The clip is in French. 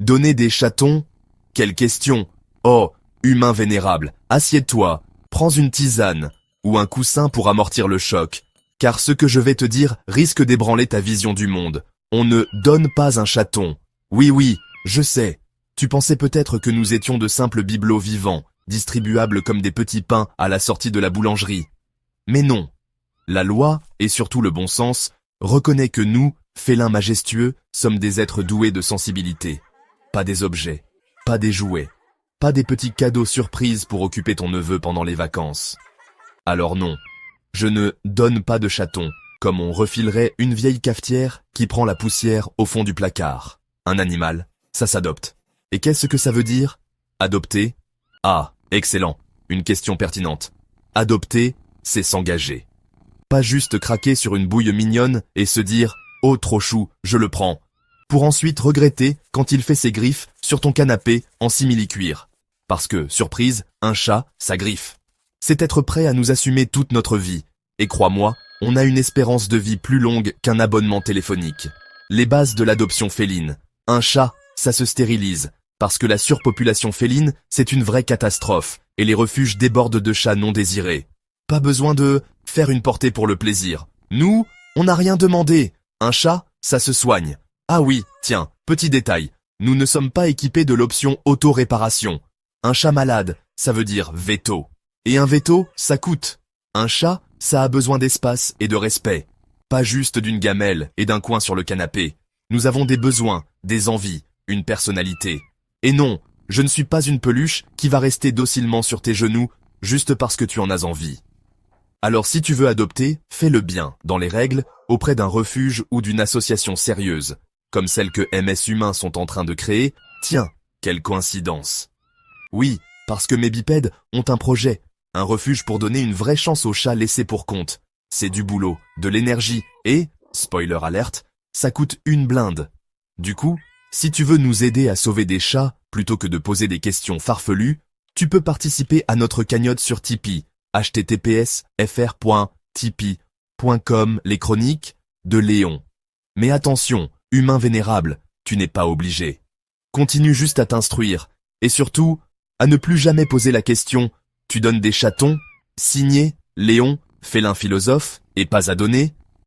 Donner des chatons? Quelle question! Oh, humain vénérable, assieds-toi, prends une tisane, ou un coussin pour amortir le choc, car ce que je vais te dire risque d'ébranler ta vision du monde. On ne donne pas un chaton. Oui, oui, je sais. Tu pensais peut-être que nous étions de simples bibelots vivants, distribuables comme des petits pains à la sortie de la boulangerie. Mais non. La loi, et surtout le bon sens, reconnaît que nous, félins majestueux, sommes des êtres doués de sensibilité. Pas des objets, pas des jouets, pas des petits cadeaux surprises pour occuper ton neveu pendant les vacances. Alors non, je ne donne pas de chaton, comme on refilerait une vieille cafetière qui prend la poussière au fond du placard. Un animal, ça s'adopte. Et qu'est-ce que ça veut dire? Adopter? Ah, excellent, une question pertinente. Adopter, c'est s'engager. Pas juste craquer sur une bouille mignonne et se dire « Oh, trop chou, je le prends », pour ensuite regretter quand il fait ses griffes sur ton canapé en simili-cuir. Parce que, surprise, un chat, ça griffe. C'est être prêt à nous assumer toute notre vie. Et crois-moi, on a une espérance de vie plus longue qu'un abonnement téléphonique. Les bases de l'adoption féline. Un chat, ça se stérilise. Parce que la surpopulation féline, c'est une vraie catastrophe. Et les refuges débordent de chats non désirés. Pas besoin de faire une portée pour le plaisir. Nous, on n'a rien demandé. Un chat, ça se soigne. Ah oui, tiens, petit détail. Nous ne sommes pas équipés de l'option auto-réparation. Un chat malade, ça veut dire veto. Et un veto, ça coûte. Un chat, ça a besoin d'espace et de respect. Pas juste d'une gamelle et d'un coin sur le canapé. Nous avons des besoins, des envies, une personnalité. Et non, je ne suis pas une peluche qui va rester docilement sur tes genoux juste parce que tu en as envie. Alors si tu veux adopter, fais-le bien, dans les règles, auprès d'un refuge ou d'une association sérieuse, comme celle que MS Humains sont en train de créer. Tiens, quelle coïncidence. Oui, parce que mes bipèdes ont un projet, un refuge pour donner une vraie chance aux chats laissés pour compte. C'est du boulot, de l'énergie et, spoiler alerte, ça coûte une blinde. Du coup, si tu veux nous aider à sauver des chats, plutôt que de poser des questions farfelues, tu peux participer à notre cagnotte sur Tipeee, https://fr.tipeee.com les chroniques de Léon. Mais attention, humain vénérable, tu n'es pas obligé. Continue juste à t'instruire, et surtout, à ne plus jamais poser la question « Tu donnes des chatons ?» signé Léon, félin philosophe, et pas à donner,